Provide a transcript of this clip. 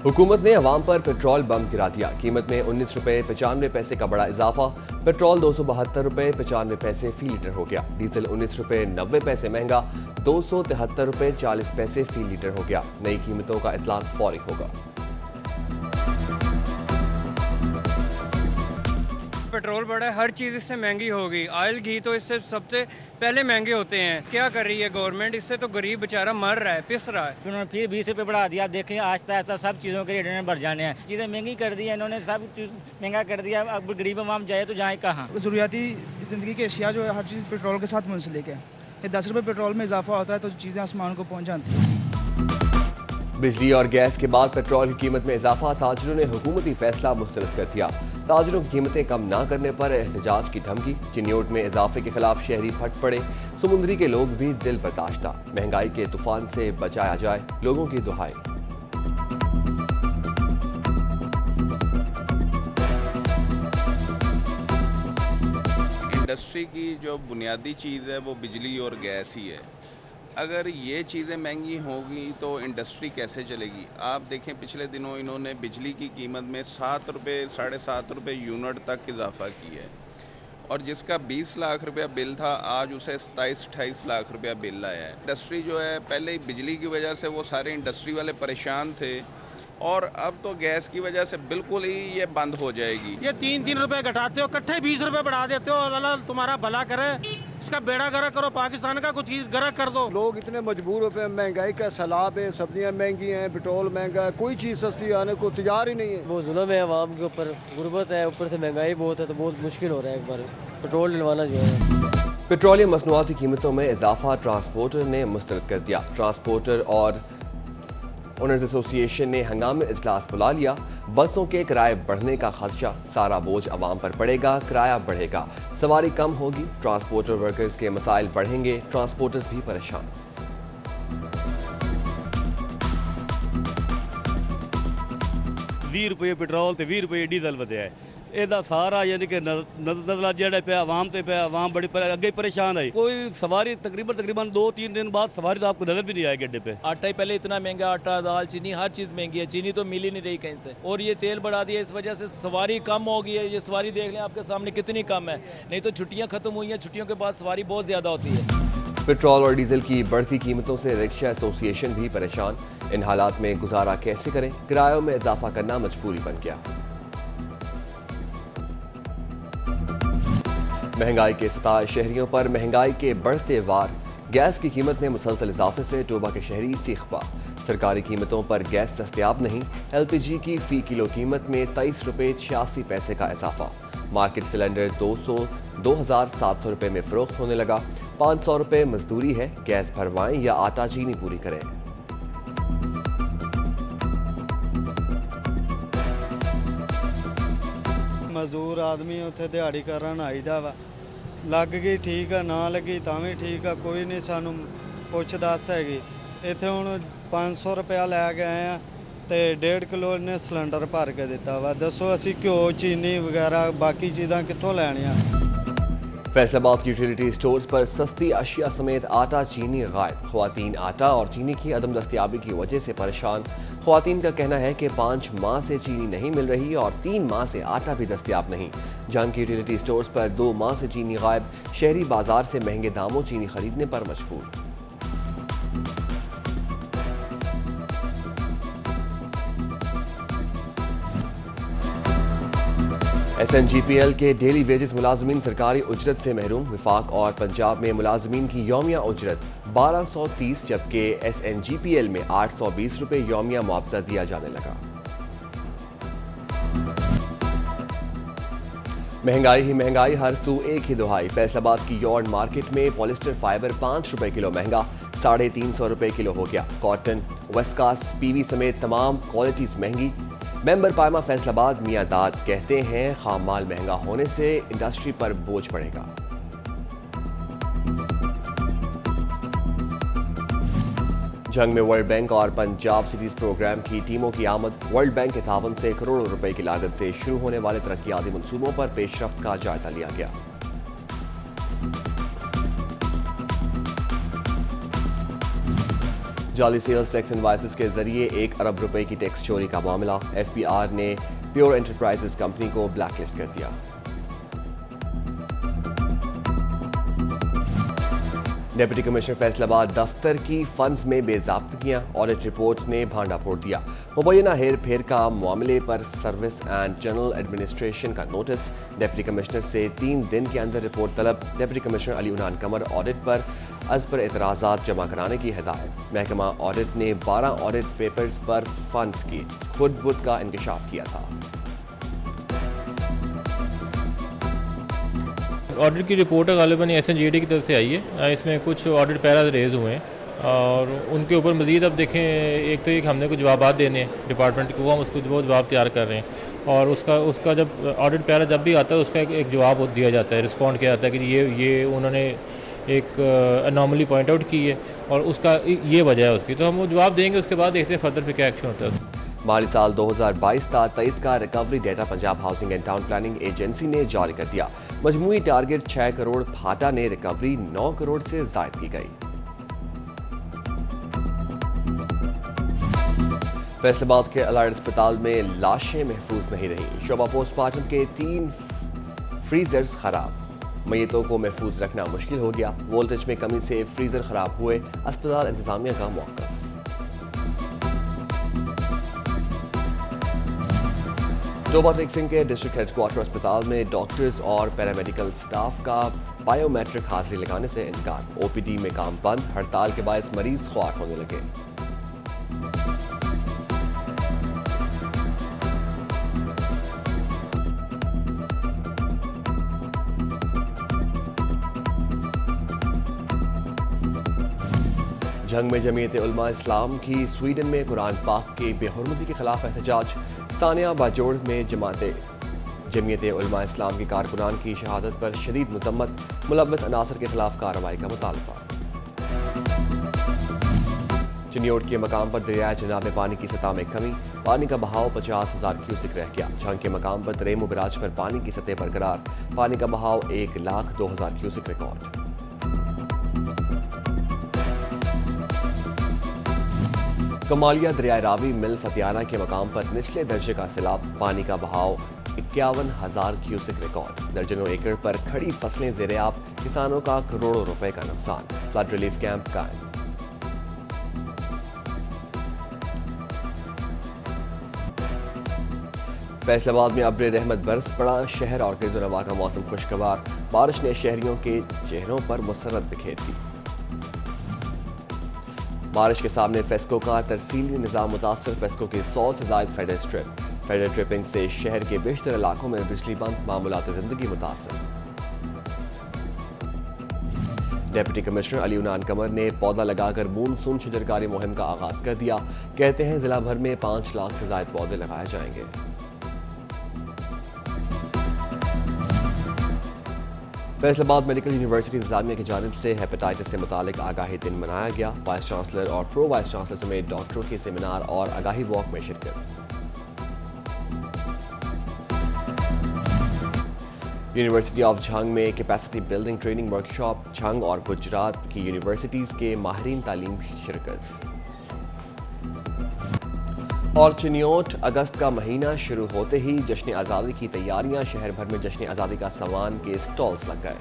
हुकूमत ने अवाम पर पेट्रोल बम गिरा दिया। कीमत में 19 रुपए 95 पैसे का बड़ा इजाफा। पेट्रोल 272 रुपए 95 पैसे फी लीटर हो गया। डीजल 19 रुपए 90 पैसे महंगा 273 रुपए 40 पैसे फी लीटर हो गया। नई कीमतों का इतलाक फौरी होगा। पेट्रोल बढ़ा है, हर चीज़ इससे महंगी होगी। ऑयल घी तो इससे सबसे पहले महंगे होते हैं। क्या कर रही है गवर्नमेंट? इससे तो गरीब बेचारा मर रहा है, पिस रहा है। उन्होंने फिर 20 रुपये बढ़ा दिया। देखें आहिस्ता आहिस्ता सब चीज़ों के रेट इन्होंने बढ़ जाने हैं। चीज़ें महंगी कर दी है इन्होंने, सब चीज़ महंगा कर दिया। अब गरीब आवाम जाए तो जाए कहाँ? ज़रूरियाती ज़िंदगी की अशिया जो है हर चीज़ पेट्रोल के साथ मुंसलिक है। ये 10 रुपये पेट्रोल में इजाफा होता है तो चीज़ें आसमान को पहुँच जाती हैं। बिजली और गैस के बाद पेट्रोल की कीमत में इजाफा। ताजिरों ने हुकूमती फैसला मुस्तरद कर दिया। ताजिरों की कीमतें कम न करने पर एहतजाज की धमकी। चिन्योट में इजाफे के खिलाफ शहरी फट पड़े। समुद्री के लोग भी दिल बर्दाश्ता। महंगाई के तूफान से बचाया जाए, लोगों की दुहाई। इंडस्ट्री की जो बुनियादी चीज़ है वो बिजली और गैस ही है। अगर ये चीज़ें महंगी होगी तो इंडस्ट्री कैसे चलेगी? आप देखें पिछले दिनों इन्होंने बिजली की कीमत में 7 रुपये 7.5 रुपये यूनिट तक इजाफा किया है और जिसका 20 लाख रुपया बिल था आज उसे 27-28 लाख रुपया बिल आया है। इंडस्ट्री जो है पहले बिजली की वजह से वो सारे इंडस्ट्री वाले परेशान थे और अब तो गैस की वजह से बिल्कुल ही ये बंद हो जाएगी। ये 3-3 रुपए घटाते हो, इकट्ठे 20 रुपए बढ़ा देते हो और अल्लाह तुम्हारा भला करे। इसका बेड़ा गर्क करो, पाकिस्तान का कुछ चीज गर्क कर दो। लोग इतने मजबूर होते हैं, महंगाई का सैलाब है, सब्जियां महंगी हैं, पेट्रोल महंगा है, कोई चीज सस्ती आने को तैयार ही नहीं है। वो जुल्म है आवाम के ऊपर, गुर्बत है, ऊपर से महंगाई बहुत है तो बहुत मुश्किल हो रहा है एक बार पेट्रोल डलवाना जो है। पेट्रोलियम मसनूआत की कीमतों में इजाफा ट्रांसपोर्टर ने मुस्तरद कर दिया। ट्रांसपोर्टर और ओनर्स एसोसिएशन ने हंगामी इजलास बुला लिया। बसों के किराए बढ़ने का खदशा, सारा बोझ अवाम पर पड़ेगा, किराया बढ़ेगा, सवारी कम होगी, ट्रांसपोर्टर वर्कर्स के मसाइल बढ़ेंगे, ट्रांसपोर्टर्स भी परेशान। 20 रुपये पेट्रोल ਤੇ 20 रुपये डीजल ਵਧਿਆ ਹੈ। ਇਹਦਾ ਸਾਰਾ ਯਾਨੀ ਕਿ ਨਜ਼ਲਾ ਜਿਹੜਾ ਪਿਆ ਆਵਾਮ ਤੇ ਪਿਆ, ਆਵਾਮ बड़ी ਅੱਗੇ परेशान है। कोई सवारी तकरीबन 2-3 दिन बाद सवारी तो आपको नजर भी नहीं आएगी अड्डे पे। आटा ही पहले इतना महंगा, आटा दाल चीनी हर चीज महंगी है। चीनी तो मिल ही नहीं रही कहीं से और ये तेल बढ़ा दिया, इस वजह से सवारी कम हो गई है। ये सवारी देख लें आपके सामने कितनी कम है, नहीं तो छुट्टियां खत्म हुई हैं, छुट्टियों के बाद सवारी बहुत ज्यादा होती है। पेट्रोल और डीजल की बढ़ती कीमतों से रिक्शा एसोसिएशन भी परेशान। इन हालात में गुजारा कैसे करें? किरायों में इजाफा करना मजबूरी बन गया। महंगाई के सताए शहरियों पर महंगाई के बढ़ते वार। गैस की कीमत में मुसलसल इजाफे से टोबा के शहरी सीखबा। सरकारी कीमतों पर गैस दस्तयाब नहीं। एलपीजी की फी किलो कीमत में 23 रुपये 86 पैसे का इजाफा। मार्केट सिलेंडर 2,700 रुपये में फरोख्त होने लगा। 500 रुपये मजदूरी है, गैस भरवाएं या आटा चीनी पूरी करें। मजदूर आदमी उत्थे दिहाड़ी करन आईदा वा, लग गई ठीक है, ना लगी तां भी ठीक है, कोई नहीं सानू पुछ दस हैगी। इत्थे हुण 500 रुपया लै के आए हैं ते 1.5 किलो ने सिलेंडर भर के दिता वा। दसो असी घ्यो चीनी वगैरह बाकी चीज़ां कित्थों लैणियां? फैसलाबाद की यूटिलिटी स्टोर्स पर सस्ती अशिया समेत आटा चीनी गायब। ख्वातीन आटा और चीनी की अदम दस्तयाबी की वजह से परेशान। ख्वातीन का कहना है कि 5 माह से चीनी नहीं मिल रही और 3 माह से आटा भी दस्तयाब नहीं। जंग की यूटिलिटी स्टोर्स पर 2 माह से चीनी गायब। शहरी बाजार से महंगे दामों चीनी खरीदने पर मजबूर। SNGPL के डेली वेजेस मुलाजमीन सरकारी उजरत से महरूम। विफाक और पंजाब में मुलाजमीन की यौमिया उजरत 1230 जबकि SNGPL में 820 रुपये यौमिया मुआवजा दिया जाने लगा। महंगाई ही महंगाई, हर सू एक ही दुहाई। फैसलाबाद की यॉर्ड मार्केट में पॉलिस्टर फाइबर 5 रुपये किलो महंगा, 350 रुपये किलो हो गया। कॉटन, वेस्टकास्ट, पीवी समेत तमाम क्वालिटीज महंगी। मेंबर पायमा फैसलाबाद मियां दाद कहते हैं खाम माल महंगा होने से इंडस्ट्री पर बोझ पड़ेगा। जंग में वर्ल्ड बैंक और पंजाब सिटीज प्रोग्राम की टीमों की आमद। वर्ल्ड बैंक के तावन से करोड़ों रुपए की लागत से शुरू होने वाले तरक्याती मंसूबों पर पेशरफ्त का जायजा लिया गया। जाली सेल्स टैक्स इनवाइसेस के जरिए 1 अरब रुपए की टैक्स चोरी का मामला, एफबीआर ने प्योर एंटरप्राइजेस कंपनी को ब्लैकलिस्ट कर दिया। डिप्टी कमिश्नर फैसलाबाद दफ्तर की फंड्स में बेजाब्तगियां, ऑडिट रिपोर्ट ने भांडा फोड़ दिया। मुबैना हेर फेर का मामले पर सर्विस एंड जनरल एडमिनिस्ट्रेशन का नोटिस, डिप्टी कमिश्नर से 3 दिन के अंदर रिपोर्ट तलब। डिप्टी कमिश्नर अली उनान कमर ऑडिट पर अज़ पर एतराज़ात जमा कराने की हिदायत। महकमा ऑडिट ने 12 ऑडिट पेपर्स पर फंड्स की खुद का इंकशाफ किया था। ऑडिट की रिपोर्ट गालिबन SNJD की तरफ से आई है। इसमें कुछ ऑडिट पैरा रेज हुए हैं और उनके ऊपर मजीद अब देखें, एक तो एक हमने कुछ जवाब देने हैं डिपार्टमेंट को, हम उसको वो जवाब तैयार कर रहे हैं और उसका जब ऑडिट पैरा जब भी आता है उसका एक जवाब दिया जाता है, रिस्पॉन्ड किया जाता है कि ये उन्होंने एक अनॉमली पॉइंट आउट की है और उसका ये वजह है उसकी, तो हम वो जवाब देंगे। उसके बाद देखते हैं फर्दर पे क्या एक्शन होता है। माली साल 2022-23 का recovery data Punjab housing and town planning agency ने जारी कर दिया। मजमूई टारगेट 6 करोड़ फाटा ने रिकवरी 9 करोड़ से जायद की गई। फैसलाबाद के अलाइड अस्पताल में लाशें महफूज नहीं रही। शोभा पोस्टमार्टम के 3 फ्रीजर्स खराब, मैयतों को महफूज रखना मुश्किल हो गया। वोल्टेज में कमी से फ्रीजर खराब हुए, अस्पताल इंतजामिया का मौका। डोबा टेक सिंह के डिस्ट्रिक्ट हेडक्वार्टर अस्पताल में डॉक्टर्स और पैरामेडिकल स्टाफ का बायोमेट्रिक हाजिरी लगाने से इनकार। OPD में काम बंद, हड़ताल के बायस मरीज ख्वार होने लगे। जंग में जमीयत उलमा इस्लाम की स्वीडन में कुरान पाक की बेहुरमती के खिलाफ एहतजाज। सानिया बाजोड़ में जमीयत उलमा इस्लाम की कारकुनान की शहादत पर शदीद मुजम्मत, मुलव्वस अनासर के खिलाफ कार्रवाई का मुतालबा। चिन्योट के मकाम पर दरिया जनाब में पानी की सतह में कमी, पानी का बहाव 50,000 क्यूसिक रह गया। झंग के मकाम पर रेमो बराज पर पानी की सतह बरकरार, पानी का बहाव 1,02,000 क्यूसिक रिकॉर्ड। कमालिया दरिया रावी मिल फतियाना के मकाम पर निचले दर्जे का सैलाब, पानी का बहाव 51,000 क्यूसिक रिकॉर्ड। दर्जनों एकड़ पर खड़ी फसलें ज़ेर-ए-आब, किसानों का करोड़ों रुपए का नुकसान। फ्लड रिलीफ कैंप कायम। फैसलाबाद में अब्र रहमत बरस पड़ा, शहर और गिरदोनवा का मौसम खुशगवार। बारिश ने शहरियों के चेहरों पर मुसर्रत बिखेर दी। बारिश के सामने फेस्को का तरसीली निजाम मुतासर, फेस्को की 100 से ज्यादा फेडर स्ट्रिप। फेडर ट्रिपिंग से शहर के बेशतर इलाकों में बिजली बंद, मामूलात जिंदगी मुतासर। डिप्टी कमिश्नर अली उनान कमर ने पौधा लगाकर मानसून शजरकारी मुहिम का आगाज कर दिया। कहते हैं जिला भर में 5 लाख से ज्यादा पौधे लगाए जाएंगे। फैसलाबाद मेडिकल यूनिवर्सिटी इंतजामिया की जानिब से हेपेटाइटिस से मुतालिक आगाही दिन मनाया गया। वाइस चांसलर और प्रो वाइस चांसलर समेत डॉक्टरों के सेमिनार और आगाही वॉक में शिरकत। यूनिवर्सिटी ऑफ झंग में capacity building training workshop, Jhang और गुजरात की यूनिवर्सिटीज के माहिरीन तालीम शिरकत। और चिन्योट अगस्त का महीना शुरू होते ही जश्न आज़ादी की तैयारियां, शहर भर में जश्न आज़ादी का सामान के स्टॉल्स लग गए।